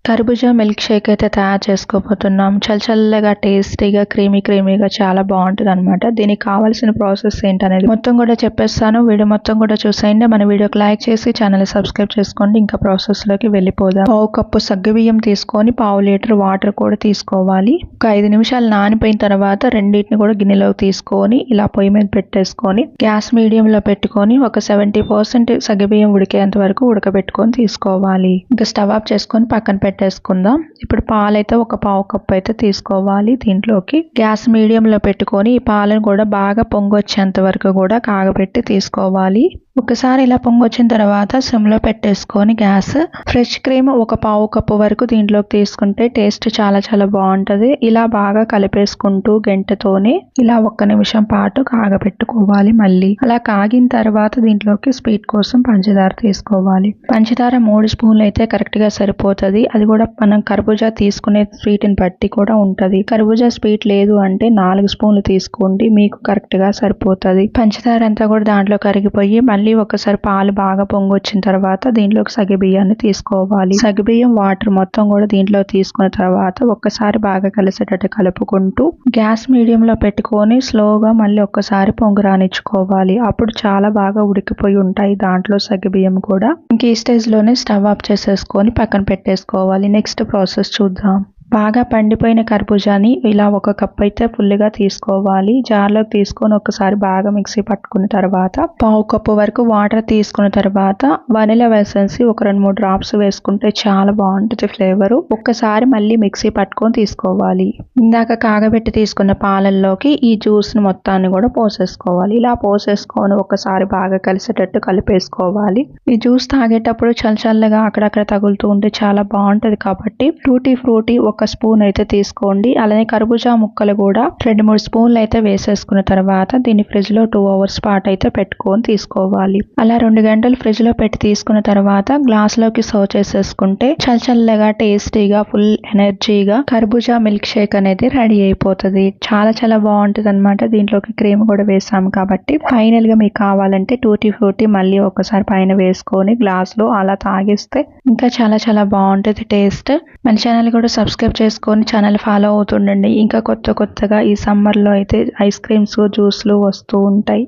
కర్బూజా milk shake అయితే తయారు చేసుకోబోతున్నాం. చల్లగా టేస్టీగా క్రీమీగా చాలా బాగుంటుంది అనమాట. దీనికి కావాల్సిన ప్రాసెస్ ఏంటనేది మొత్తం కూడా చెప్పేస్తాను. వీడియో మొత్తం కూడా చూసేయండి. మన వీడియోకి లైక్ చేసి ఛానల్ సబ్స్క్రైబ్ చేసుకోండి. ఇంకా ప్రాసెస్ లోకి వెళ్ళిపోదాం. 1 కప్పు సగ్గుబియ్యం తీసుకొని 1/2 లీటర్ వాటర్ కూడా తీసుకోవాలి. ఒక 5 నిమిషాలు నానిపోయిన తర్వాత రెండింటిని కూడా గిన్నెలోకి తీసుకొని ఇలా పొయ్యి మీద పెట్టేసుకొని గ్యాస్ మీడియం లో పెట్టుకొని ఒక 70% సగ్గుబియ్యం ఉడికేంత వరకు ఉడకబెట్టుకొని తీసుకోవాలి. ఇంకా స్టవ్ ఆఫ్ చేసుకొని పక్కన పెట్టేసుకుందాం. ఇప్పుడు పాలైతే ఒక 1/2 కప్పు అయితే తీసుకోవాలి. దీంట్లోకి గ్యాస్ మీడియం లో పెట్టుకొని ఈ పాలను కూడా బాగా పొంగొచ్చేంత వరకు కూడా కాగబెట్టి తీసుకోవాలి. ఒకసారి ఇలా పొంగొచ్చిన తర్వాత సిమ్ లో పెట్టేసుకొని గ్యాస్ ఫ్రెష్ క్రీమ్ ఒక 1/2 కప్పు వరకు దీంట్లోకి తీసుకుంటే టేస్ట్ చాలా బాగుంటది. ఇలా బాగా కలిపేసుకుంటూ గంటెతోనే ఇలా 1 నిమిషం పాటు కాగబెట్టుకోవాలి. మళ్ళీ అలా కాగిన తర్వాత దీంట్లోకి స్వీట్ కోసం పంచదార తీసుకోవాలి. పంచదార 3 స్పూన్లు అయితే కరెక్ట్ గా సరిపోతుంది. అది కూడా మనం కర్బూజా తీసుకునే స్వీట్ ని బట్టి కూడా ఉంటది. కర్బూజా స్వీట్ లేదు అంటే 4 స్పూన్లు తీసుకోండి, మీకు కరెక్ట్ గా సరిపోతుంది. పంచదార అంతా కూడా దాంట్లో కరిగిపోయి మళ్ళీ ఒకసారి పాలు బాగా పొంగొచ్చిన తర్వాత దీంట్లోకి సగ్గుబియ్యాన్ని తీసుకోవాలి. సగ్గుబియ్యం వాటర్ మొత్తం కూడా దీంట్లో తీసుకున్న తర్వాత ఒక్కసారి బాగా కలిసేటట్టు కలుపుకుంటూ గ్యాస్ మీడియం లో పెట్టుకొని స్లోగా మళ్ళీ ఒక్కసారి పొంగు రానిచ్చుకోవాలి. అప్పుడు చాలా బాగా ఉడికిపోయి ఉంటాయి దాంట్లో సగ్గుబియ్యం కూడా. ఇంక ఈ స్టేజ్ లోనే స్టవ్ ఆఫ్ చేసేసుకొని పక్కన పెట్టేసుకోవాలి. నెక్స్ట్ ప్రాసెస్ చూద్దాం. బాగా పండిపోయిన కర్బూజాని ఇలా 1 కప్ అయితే ఫుల్గా తీసుకోవాలి. జార్లోకి తీసుకొని ఒకసారి బాగా మిక్సీ పట్టుకున్న తర్వాత 1/2 కప్పు వరకు వాటర్ తీసుకున్న తర్వాత వనిలా ఎసెన్స్ ఒక 2-3 డ్రాప్స్ వేసుకుంటే చాలా బాగుంటుంది ఫ్లేవర్. ఒక్కసారి మళ్ళీ మిక్సీ పట్టుకొని తీసుకోవాలి. ఇందాక కాగబెట్టి తీసుకున్న పాలల్లోకి ఈ జ్యూస్ ని మొత్తాన్ని కూడా పోసేసుకోవాలి. ఇలా పోసేసుకొని ఒకసారి బాగా కలిసేటట్టు కలిపేసుకోవాలి. ఈ జ్యూస్ తాగేటప్పుడు చల్లగా అక్కడక్కడ తగులుతూ ఉంటే చాలా బాగుంటది. కాబట్టి టూటీ ఫ్రూటీ 1 స్పూన్ అయితే తీసుకోండి. అలానే కర్బూజా ముక్కలు కూడా 2-3 స్పూన్లు అయితే వేసేసుకున్న తర్వాత దీన్ని ఫ్రిడ్జ్ లో 2 అవర్స్ పాటు అయితే పెట్టుకొని తీసుకోవాలి. అలా 2 గంటలు ఫ్రిడ్జ్ లో పెట్టి తీసుకున్న తర్వాత గ్లాస్ లోకి సర్వ్ చేసేసుకుంటే చల్లగా టేస్టీగా ఫుల్ ఎనర్జీగా కర్బూజా మిల్క్ షేక్ అనేది రెడీ అయిపోతుంది. చాలా బాగుంటుంది అనమాట. దీంట్లోకి క్రీమ్ కూడా వేసాము కాబట్టి ఫైనల్ గా మీకు కావాలంటే టూటీ ఫ్రూటీ మళ్ళీ ఒకసారి పైన వేసుకొని గ్లాస్ లో అలా తాగిస్తే ఇంకా చాలా బాగుంటుంది టేస్ట్. మన ఛానల్ కూడా సబ్స్క్రైబ్ చేసుకొని ఛానల్ ఫాలో అవుతుండండి. ఇంకా కొత్తగా ఈ సమ్మర్ లో అయితే ఐస్ క్రీమ్స్ జ్యూస్లు వస్తూ ఉంటాయి.